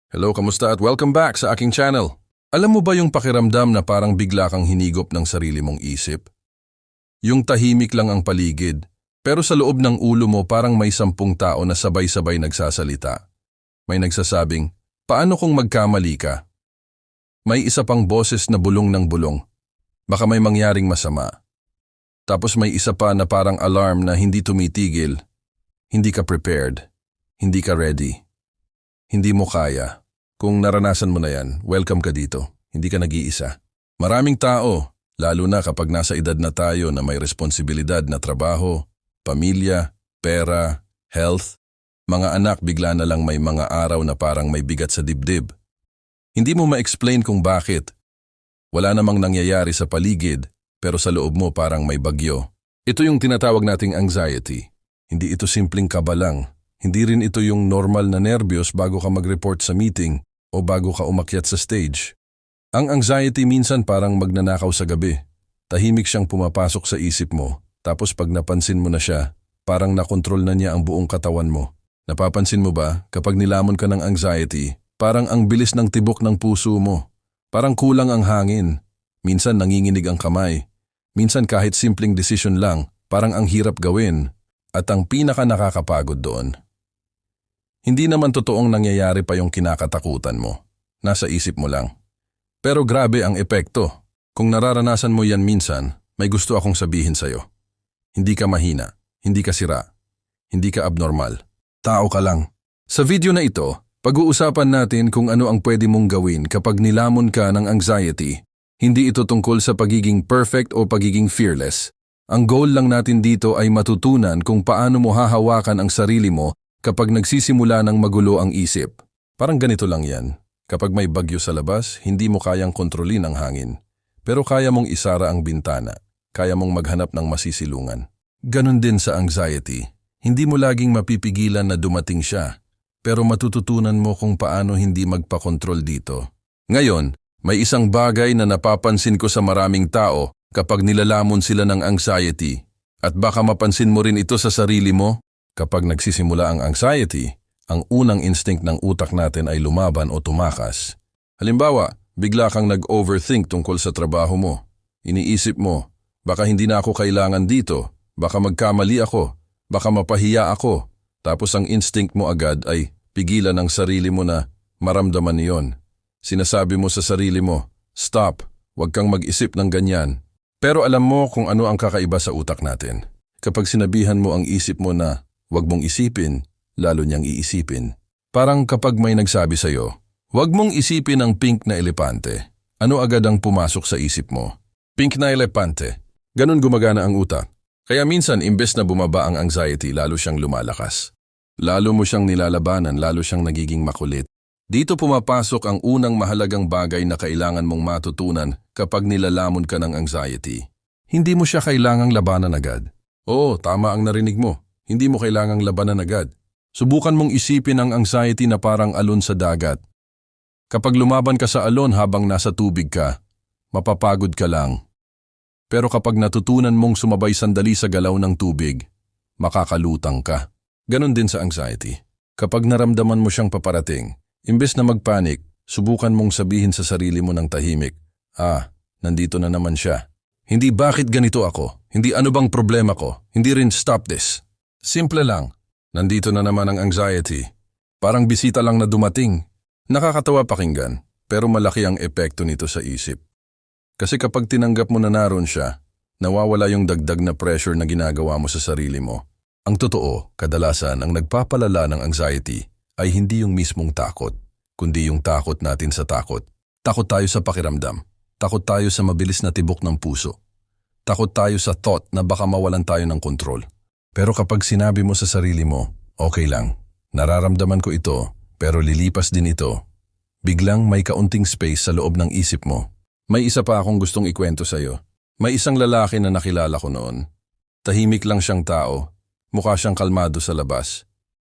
Hello, kamusta at welcome back sa aking channel. Alam mo ba yung pakiramdam na parang bigla kang hinigop ng sarili mong isip? Yung tahimik lang ang paligid, pero sa loob ng ulo mo parang may 10 tao na sabay-sabay nagsasalita. May nagsasabing, paano kung magkamali ka? May isa pang boses na bulong ng bulong. Baka may mangyaring masama. Tapos may isa pa na parang alarm na hindi tumitigil. Hindi ka prepared. Hindi ka ready. Hindi mo kaya. Kung naranasan mo na yan, welcome ka dito. Hindi ka nag-iisa. Maraming tao, lalo na kapag nasa edad na tayo na may responsibilidad na trabaho, pamilya, pera, health, mga anak bigla na lang may mga araw na parang may bigat sa dibdib. Hindi mo ma-explain kung bakit. Wala namang nangyayari sa paligid, pero sa loob mo parang may bagyo. Ito yung tinatawag nating anxiety. Hindi ito simpleng kaba lang. Hindi rin ito yung normal na nervyos bago ka mag-report sa meeting o bago ka umakyat sa stage. Ang anxiety minsan parang magnanakaw sa gabi. Tahimik siyang pumapasok sa isip mo, tapos pag napansin mo na siya, parang nakontrol na niya ang buong katawan mo. Napapansin mo ba, kapag nilamon ka ng anxiety, parang ang bilis ng tibok ng puso mo. Parang kulang ang hangin. Minsan nanginginig ang kamay. Minsan kahit simpleng desisyon lang, parang ang hirap gawin. At ang pinaka nakakapagod doon, hindi naman totoong nangyayari pa yung kinakatakutan mo. Nasa isip mo lang. Pero grabe ang epekto. Kung nararanasan mo yan minsan, may gusto akong sabihin sa'yo. Hindi ka mahina. Hindi ka sira. Hindi ka abnormal. Tao ka lang. Sa video na ito, pag-uusapan natin kung ano ang pwede mong gawin kapag nilamon ka ng anxiety. Hindi ito tungkol sa pagiging perfect o pagiging fearless. Ang goal lang natin dito ay matutunan kung paano mo hahawakan ang sarili mo kapag nagsisimula ng magulo ang isip. Parang ganito lang yan. Kapag may bagyo sa labas, hindi mo kayang kontrolin ang hangin. Pero kaya mong isara ang bintana. Kaya mong maghanap ng masisilungan. Ganon din sa anxiety. Hindi mo laging mapipigilan na dumating siya. Pero matututunan mo kung paano hindi magpakontrol dito. Ngayon, may isang bagay na napapansin ko sa maraming tao kapag nilalamon sila ng anxiety. At baka mapansin mo rin ito sa sarili mo. Kapag nagsisimula ang anxiety, ang unang instinct ng utak natin ay lumaban o tumakas. Halimbawa, bigla kang nag-overthink tungkol sa trabaho mo. Iniisip mo, baka hindi na ako kailangan dito, baka magkamali ako, baka mapahiya ako. Tapos ang instinct mo agad ay pigilan ang sarili mo na maramdaman niyon. Sinasabi mo sa sarili mo, stop, huwag kang mag-isip ng ganyan. Pero alam mo kung ano ang kakaiba sa utak natin. Kapag sinabihan mo ang isip mo na huwag mong isipin, lalo niyang iisipin. Parang kapag may nagsabi sa'yo, huwag mong isipin ang pink na elepante. Ano agad ang pumasok sa isip mo? Pink na elepante. Ganun gumagana ang utak. Kaya minsan imbes na bumaba ang anxiety, lalo siyang lumalakas. Lalo mo siyang nilalabanan, lalo siyang nagiging makulit. Dito pumapasok ang unang mahalagang bagay na kailangan mong matutunan kapag nilalamon ka ng anxiety. Hindi mo siya kailangang labanan agad. Oo, tama ang narinig mo. Hindi mo kailangang labanan agad. Subukan mong isipin ang anxiety na parang alon sa dagat. Kapag lumaban ka sa alon habang nasa tubig ka, mapapagod ka lang. Pero kapag natutunan mong sumabay sandali sa galaw ng tubig, makakalutang ka. Ganon din sa anxiety. Kapag naramdaman mo siyang paparating, imbes na magpanik, subukan mong sabihin sa sarili mo ng tahimik, nandito na naman siya. Hindi bakit ganito ako, hindi ano bang problema ko, hindi rin stop this. Simple lang, nandito na naman ang anxiety. Parang bisita lang na dumating. Nakakatawa pakinggan, pero malaki ang epekto nito sa isip. Kasi kapag tinanggap mo na naroon siya, nawawala yung dagdag na pressure na ginagawa mo sa sarili mo. Ang totoo, kadalasan ang nagpapalala ng anxiety ay hindi yung mismong takot, kundi yung takot natin sa takot. Takot tayo sa pakiramdam. Takot tayo sa mabilis na tibok ng puso. Takot tayo sa thought na baka mawalan tayo ng kontrol. Pero kapag sinabi mo sa sarili mo, okay lang, nararamdaman ko ito, pero lilipas din ito, biglang may kaunting space sa loob ng isip mo. May isa pa akong gustong ikwento sa'yo. May isang lalaki na nakilala ko noon. Tahimik lang siyang tao, mukha siyang kalmado sa labas.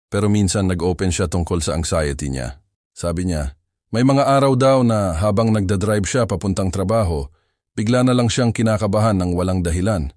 Pero minsan nag-open siya tungkol sa anxiety niya. Sabi niya, may mga araw daw na habang nagdadrive siya papuntang trabaho, bigla na lang siyang kinakabahan ng walang dahilan.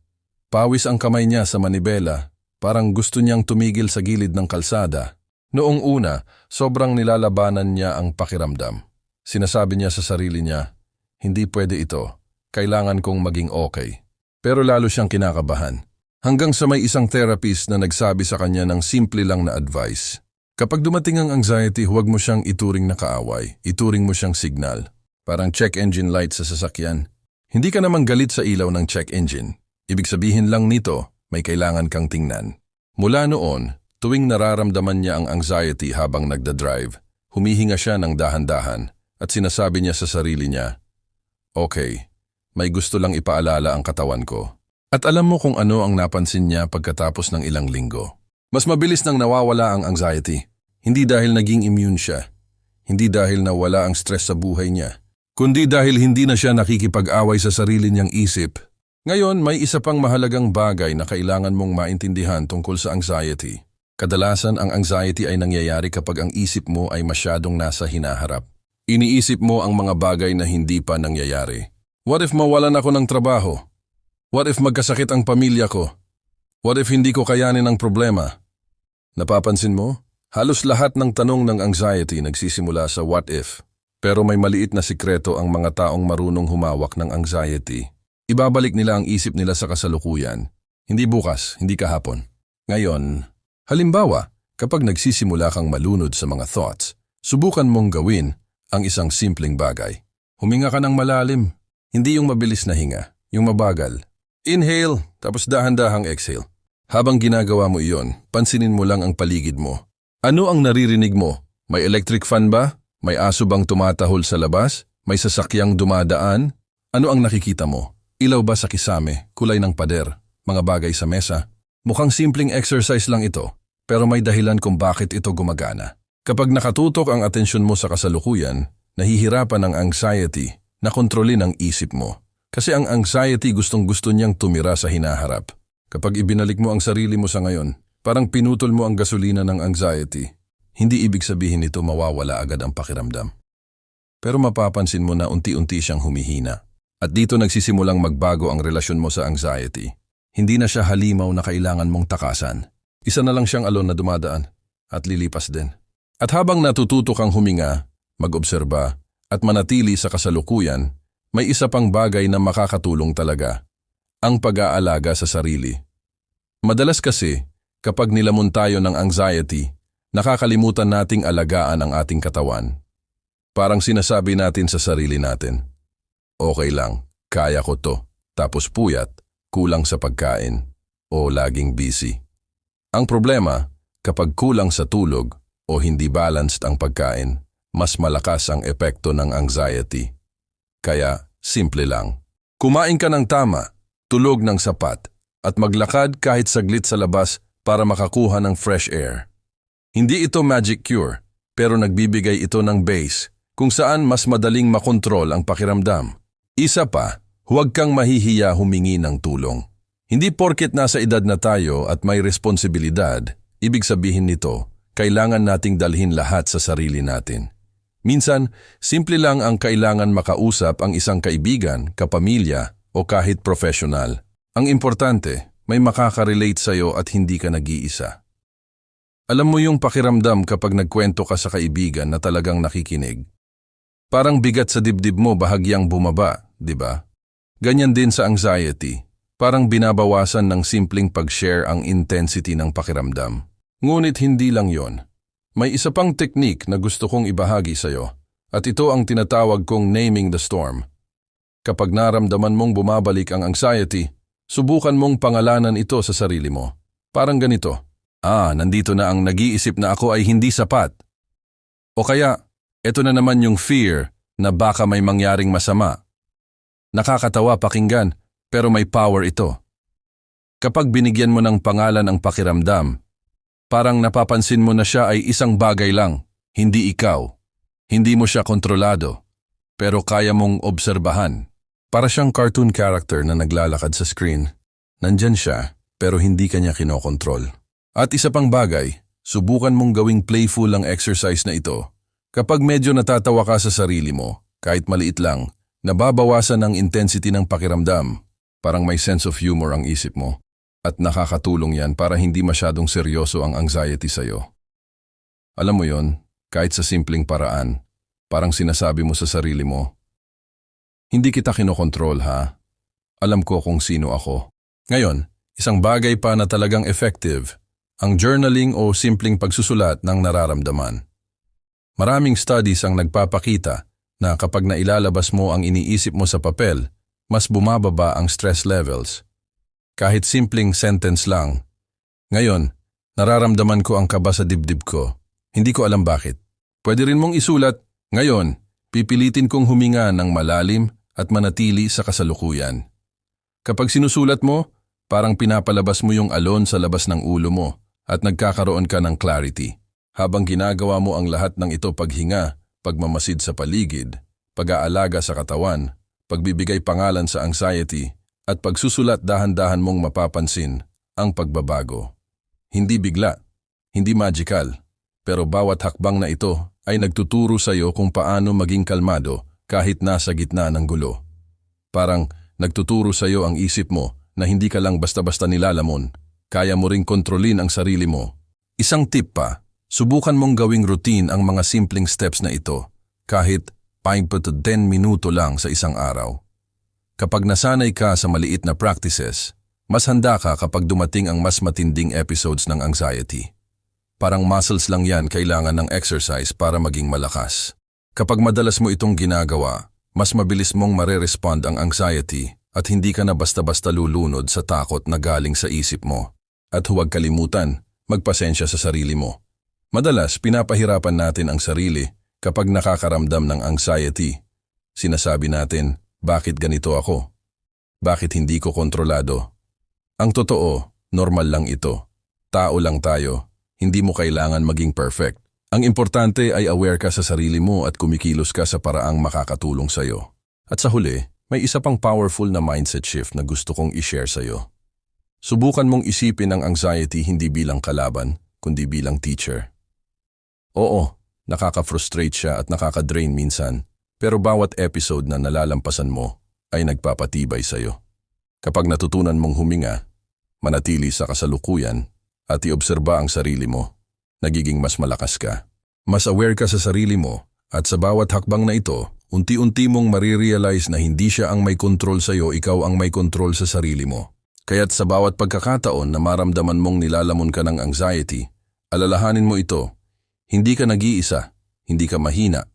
Pawis ang kamay niya sa manibela, parang gusto niyang tumigil sa gilid ng kalsada. Noong una, sobrang nilalabanan niya ang pakiramdam. Sinasabi niya sa sarili niya, hindi pwede ito, kailangan kong maging okay. Pero lalo siyang kinakabahan. Hanggang sa may isang therapist na nagsabi sa kanya ng simple lang na advice. Kapag dumating ang anxiety, huwag mo siyang ituring na kaaway, ituring mo siyang signal. Parang check engine light sa sasakyan. Hindi ka namang galit sa ilaw ng check engine. Ibig sabihin lang nito, may kailangan kang tingnan. Mula noon, tuwing nararamdaman niya ang anxiety habang nagdadrive, humihinga siya ng dahan-dahan at sinasabi niya sa sarili niya, okay, may gusto lang ipaalala ang katawan ko. At alam mo kung ano ang napansin niya pagkatapos ng ilang linggo. Mas mabilis nang nawawala ang anxiety. Hindi dahil naging immune siya. Hindi dahil nawala ang stress sa buhay niya. Kundi dahil hindi na siya nakikipag-away sa sarili niyang isip. Ngayon, may isa pang mahalagang bagay na kailangan mong maintindihan tungkol sa anxiety. Kadalasan ang anxiety ay nangyayari kapag ang isip mo ay masyadong nasa hinaharap. Iniisip mo ang mga bagay na hindi pa nangyayari. What if mawalan ako ng trabaho? What if magkasakit ang pamilya ko? What if hindi ko kayanin ang problema? Napapansin mo? Halos lahat ng tanong ng anxiety nagsisimula sa what if. Pero may maliit na sikreto ang mga taong marunong humawak ng anxiety. Ibabalik nila ang isip nila sa kasalukuyan. Hindi bukas, hindi kahapon. Ngayon, halimbawa, kapag nagsisimula kang malunod sa mga thoughts, subukan mong gawin ang isang simpleng bagay. Huminga ka ng malalim. Hindi yung mabilis na hinga, yung mabagal. Inhale, tapos dahan-dahang exhale. Habang ginagawa mo iyon, pansinin mo lang ang paligid mo. Ano ang naririnig mo? May electric fan ba? May aso bang tumatahol sa labas? May sasakyang dumadaan? Ano ang nakikita mo? Ilaw ba sa kisame? Kulay ng pader? Mga bagay sa mesa? Mukhang simpleng exercise lang ito, pero may dahilan kung bakit ito gumagana. Kapag nakatutok ang atensyon mo sa kasalukuyan, nahihirapan ang anxiety na kontrolin ang isip mo. Kasi ang anxiety gustong-gusto niyang tumira sa hinaharap. Kapag ibinalik mo ang sarili mo sa ngayon, parang pinutol mo ang gasolina ng anxiety. Hindi ibig sabihin nito mawawala agad ang pakiramdam. Pero mapapansin mo na unti-unti siyang humihina. At dito nagsisimulang magbago ang relasyon mo sa anxiety. Hindi na siya halimaw na kailangan mong takasan. Isa na lang siyang alon na dumadaan at lilipas din. At habang natututo kang huminga, mag-obserba at manatili sa kasalukuyan, may isa pang bagay na makakatulong talaga, ang pag-aalaga sa sarili. Madalas kasi, kapag nilamon tayo ng anxiety, nakakalimutan nating alagaan ang ating katawan. Parang sinasabi natin sa sarili natin, okay lang, kaya ko to, tapos puyat, kulang sa pagkain, o laging busy. Ang problema, kapag kulang sa tulog o hindi balanced ang pagkain, mas malakas ang epekto ng anxiety. Kaya, simple lang. Kumain ka ng tama, tulog ng sapat, at maglakad kahit saglit sa labas para makakuha ng fresh air. Hindi ito magic cure, pero nagbibigay ito ng base kung saan mas madaling makontrol ang pakiramdam. Isa pa, huwag kang mahihiya humingi ng tulong. Hindi porket nasa edad na tayo at may responsibilidad, ibig sabihin nito, kailangan nating dalhin lahat sa sarili natin. Minsan, simple lang ang kailangan makausap ang isang kaibigan, kapamilya o kahit professional. Ang importante, may makaka-relate sa'yo at hindi ka nag-iisa. Alam mo yung pakiramdam kapag nagkwento ka sa kaibigan na talagang nakikinig. Parang bigat sa dibdib mo bahagyang bumaba, di ba? Ganyan din sa anxiety. Parang binabawasan ng simpleng pag-share ang intensity ng pakiramdam. Ngunit hindi lang yon. May isa pang teknik na gusto kong ibahagi sa'yo, at ito ang tinatawag kong naming the storm. Kapag naramdaman mong bumabalik ang anxiety, subukan mong pangalanan ito sa sarili mo. Parang ganito, nandito na ang nag-iisip na ako ay hindi sapat. O kaya, eto na naman yung fear na baka may mangyaring masama. Nakakatawa pakinggan, pero may power ito. Kapag binigyan mo ng pangalan ang pakiramdam, parang napapansin mo na siya ay isang bagay lang, hindi ikaw. Hindi mo siya kontrolado, pero kaya mong obserbahan. Para siyang cartoon character na naglalakad sa screen. Nandyan siya, pero hindi kanya kinokontrol. At isa pang bagay, subukan mong gawing playful ang exercise na ito. Kapag medyo natatawa ka sa sarili mo, kahit maliit lang, nababawasan ang intensity ng pakiramdam. Parang may sense of humor ang isip mo. At nakakatulong yan para hindi masyadong seryoso ang anxiety sa'yo. Alam mo yon, kahit sa simpleng paraan, parang sinasabi mo sa sarili mo, hindi kita kinokontrol ha. Alam ko kung sino ako. Ngayon, isang bagay pa na talagang effective, ang journaling o simpleng pagsusulat ng nararamdaman. Maraming studies ang nagpapakita na kapag nailalabas mo ang iniisip mo sa papel, mas bumababa ang stress levels. Kahit simpleng sentence lang. Ngayon, nararamdaman ko ang kaba sa dibdib ko. Hindi ko alam bakit. Pwede rin mong isulat, ngayon, pipilitin kong huminga ng malalim at manatili sa kasalukuyan. Kapag sinusulat mo, parang pinapalabas mo yung alon sa labas ng ulo mo at nagkakaroon ka ng clarity. Habang ginagawa mo ang lahat ng ito paghinga, pagmamasid sa paligid, pag-aalaga sa katawan, pagbibigay pangalan sa anxiety, at pagsusulat dahan-dahan mong mapapansin ang pagbabago. Hindi bigla, hindi magical, pero bawat hakbang na ito ay nagtuturo sa iyo kung paano maging kalmado kahit nasa gitna ng gulo. Parang nagtuturo sa iyo ang isip mo na hindi ka lang basta-basta nilalamon, kaya mo ring kontrolin ang sarili mo. Isang tip pa, subukan mong gawing routine ang mga simpleng steps na ito, kahit 5 to 10 minuto lang sa isang araw. Kapag nasanay ka sa maliit na practices, mas handa ka kapag dumating ang mas matinding episodes ng anxiety. Parang muscles lang yan, kailangan ng exercise para maging malakas. Kapag madalas mo itong ginagawa, mas mabilis mong marerespond ang anxiety at hindi ka na basta-basta lulunod sa takot na galing sa isip mo. At huwag kalimutan, magpasensya sa sarili mo. Madalas, pinapahirapan natin ang sarili kapag nakakaramdam ng anxiety. Sinasabi natin, bakit ganito ako? Bakit hindi ko kontrolado? Ang totoo, normal lang ito. Tao lang tayo. Hindi mo kailangan maging perfect. Ang importante ay aware ka sa sarili mo at kumikilos ka sa paraang makakatulong sa'yo. At sa huli, may isa pang powerful na mindset shift na gusto kong i-share sa'yo. Subukan mong isipin ang anxiety hindi bilang kalaban, kundi bilang teacher. Oo, nakaka-frustrate siya at nakaka-drain minsan, pero bawat episode na nalalampasan mo ay nagpapatibay sa'yo. Kapag natutunan mong huminga, manatili sa kasalukuyan, at iobserba ang sarili mo, nagiging mas malakas ka. Mas aware ka sa sarili mo at sa bawat hakbang na ito, unti-unti mong marirealize na hindi siya ang may kontrol sa iyo, ikaw ang may kontrol sa sarili mo. Kaya't sa bawat pagkakataon na maramdaman mong nilalamon ka ng anxiety, alalahanin mo ito, hindi ka nag-iisa, hindi ka mahina,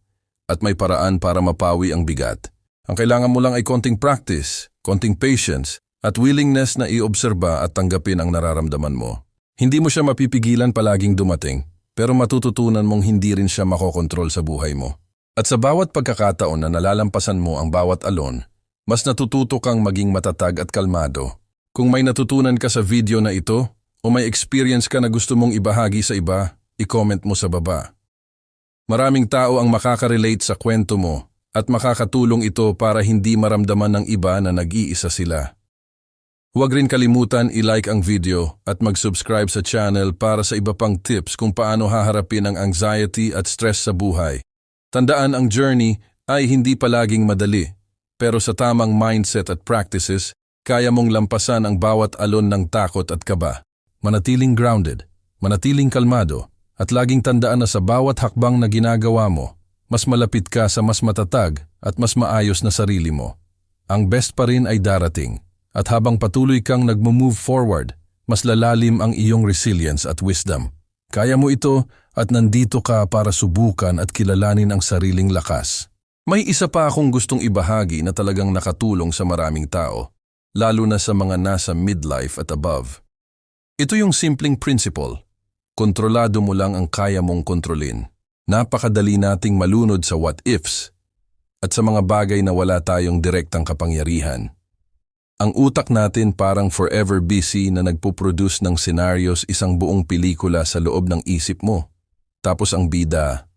at may paraan para mapawi ang bigat. Ang kailangan mo lang ay konting practice, konting patience, at willingness na iobserba at tanggapin ang nararamdaman mo. Hindi mo siya mapipigilan palaging dumating, pero matututunan mong hindi rin siya makokontrol sa buhay mo. At sa bawat pagkakataon na nalalampasan mo ang bawat alon, mas natututo kang maging matatag at kalmado. Kung may natutunan ka sa video na ito, o may experience ka na gusto mong ibahagi sa iba, i-comment mo sa baba. Maraming tao ang makaka-relate sa kwento mo, at makakatulong ito para hindi maramdaman ng iba na nag-iisa sila. Huwag rin kalimutan i-like ang video at mag-subscribe sa channel para sa iba pang tips kung paano haharapin ang anxiety at stress sa buhay. Tandaan, ang journey ay hindi palaging madali, pero sa tamang mindset at practices, kaya mong lampasan ang bawat alon ng takot at kaba. Manatiling grounded, manatiling kalmado, at laging tandaan na sa bawat hakbang na ginagawa mo, mas malapit ka sa mas matatag at mas maayos na sarili mo. Ang best pa rin ay darating. At habang patuloy kang nagmo-move forward, mas lalalim ang iyong resilience at wisdom. Kaya mo ito at nandito ka para subukan at kilalanin ang sariling lakas. May isa pa akong gustong ibahagi na talagang nakatulong sa maraming tao, lalo na sa mga nasa midlife at above. Ito yung simpleng principle. Kontrolado mo lang ang kaya mong kontrolin. Napakadali nating malunod sa what-ifs at sa mga bagay na wala tayong direktang kapangyarihan. Ang utak natin parang forever busy na nagpo-produce ng scenarios, isang buong pelikula sa loob ng isip mo. Tapos ang bida,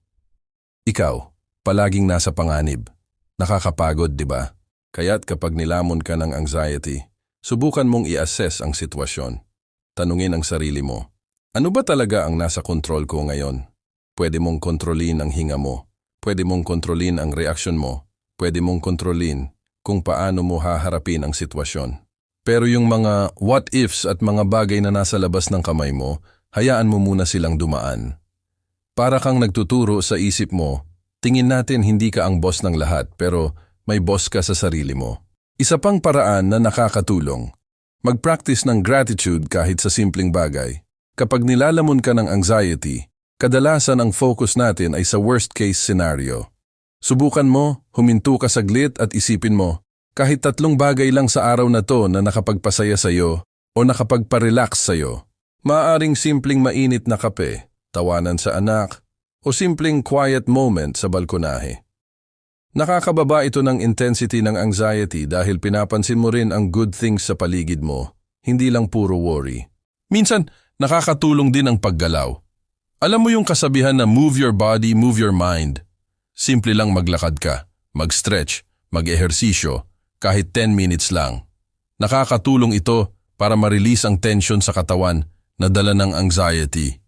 ikaw, palaging nasa panganib. Nakakapagod, di ba? Kaya't kapag nilamon ka ng anxiety, subukan mong i-assess ang sitwasyon. Tanungin ang sarili mo, ano ba talaga ang nasa kontrol ko ngayon? Pwede mong kontrolin ang hinga mo. Pwede mong kontrolin ang reaksyon mo. Pwede mong kontrolin kung paano mo haharapin ang sitwasyon. Pero yung mga what-ifs at mga bagay na nasa labas ng kamay mo, hayaan mo muna silang dumaan. Para kang nagtuturo sa isip mo, tingin natin hindi ka ang boss ng lahat pero may boss ka sa sarili mo. Isa pang paraan na nakakatulong, mag-practice ng gratitude kahit sa simpleng bagay. Kapag nilalamon ka ng anxiety, kadalasan ang focus natin ay sa worst case scenario. Subukan mo, huminto ka saglit at isipin mo, kahit 3 bagay lang sa araw na to na nakapagpasaya sa'yo o nakapagparelax sa'yo. Maaaring simpleng mainit na kape, tawanan sa anak, o simpleng quiet moment sa balkonahe. Nakakababa ito ng intensity ng anxiety dahil pinapansin mo rin ang good things sa paligid mo, hindi lang puro worry. Minsan, nakakatulong din ang paggalaw. Alam mo yung kasabihan na move your body, move your mind. Simple lang maglakad ka, mag-stretch, mag-ehersisyo, kahit 10 minutes lang. Nakakatulong ito para ma-release ang tension sa katawan na dala ng anxiety.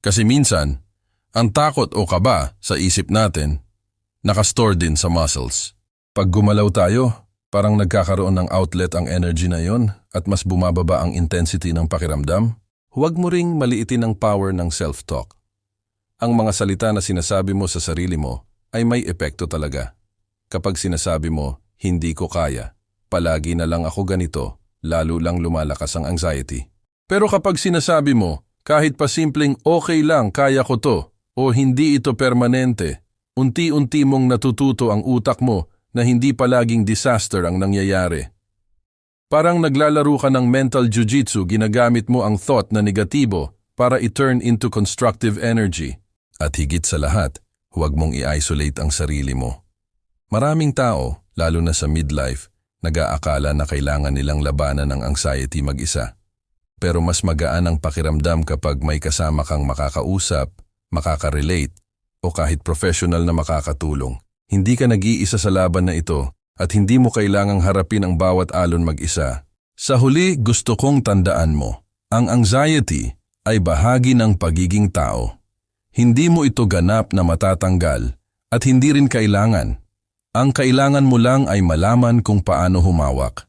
Kasi minsan, ang takot o kaba sa isip natin, nakastore din sa muscles. Pag gumalaw tayo, parang nagkakaroon ng outlet ang energy na yon at mas bumababa ang intensity ng pakiramdam. Huwag mo ring maliitin ang power ng self-talk. Ang mga salita na sinasabi mo sa sarili mo ay may epekto talaga. Kapag sinasabi mo, hindi ko kaya, palagi na lang ako ganito, lalo lang lumalakas ang anxiety. Pero kapag sinasabi mo, kahit pa simpleng okay lang, kaya ko to, o hindi ito permanente, unti-unti mong natututo ang utak mo na hindi palaging disaster ang nangyayari. Parang naglalaro ka ng mental jiu-jitsu, ginagamit mo ang thought na negatibo para i-turn into constructive energy. At higit sa lahat, huwag mong i-isolate ang sarili mo. Maraming tao, lalo na sa midlife, nag-aakala na kailangan nilang labanan ng anxiety mag-isa. Pero mas magaan ang pakiramdam kapag may kasama kang makakausap, makaka-relate, o kahit professional na makakatulong. Hindi ka nag-iisa sa laban na ito at hindi mo kailangang harapin ang bawat alon mag-isa. Sa huli, gusto kong tandaan mo, ang anxiety ay bahagi ng pagiging tao. Hindi mo ito ganap na matatanggal at hindi rin kailangan. Ang kailangan mo lang ay malaman kung paano humawak.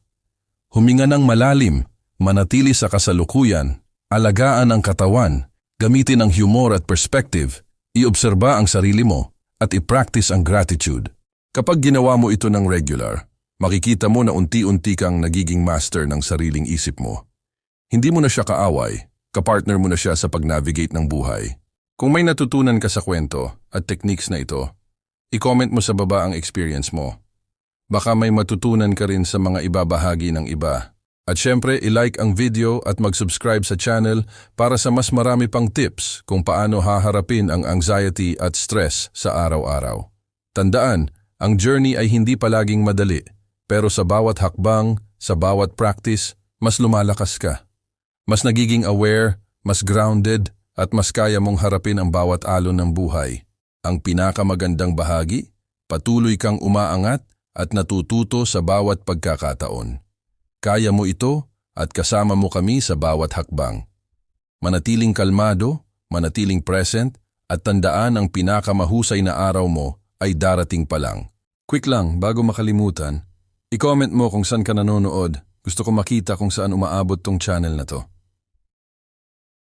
Huminga ng malalim, manatili sa kasalukuyan, alagaan ang katawan, gamitin ang humor at perspective, iobserba ang sarili mo, at i-practice ang gratitude. Kapag ginawa mo ito ng regular, makikita mo na unti-unti kang nagiging master ng sariling isip mo. Hindi mo na siya kaaway, kapartner mo na siya sa pag-navigate ng buhay. Kung may natutunan ka sa kwento at techniques na ito, i-comment mo sa baba ang experience mo. Baka may matutunan ka rin sa mga ibabahagi ng iba. At syempre, i-like ang video at mag-subscribe sa channel para sa mas marami pang tips kung paano haharapin ang anxiety at stress sa araw-araw. Tandaan, ang journey ay hindi palaging madali, pero sa bawat hakbang, sa bawat practice, mas lumalakas ka. Mas nagiging aware, mas grounded, at mas kaya mong harapin ang bawat alon ng buhay. Ang pinakamagandang bahagi, patuloy kang umaangat at natututo sa bawat pagkakataon. Kaya mo ito at kasama mo kami sa bawat hakbang. Manatiling kalmado, manatiling present, at tandaan ang pinakamahusay na araw mo ay darating pa lang. Quick lang, bago makalimutan, i-comment mo kung saan ka nanonood. Gusto ko makita kung saan umaabot tong channel na to.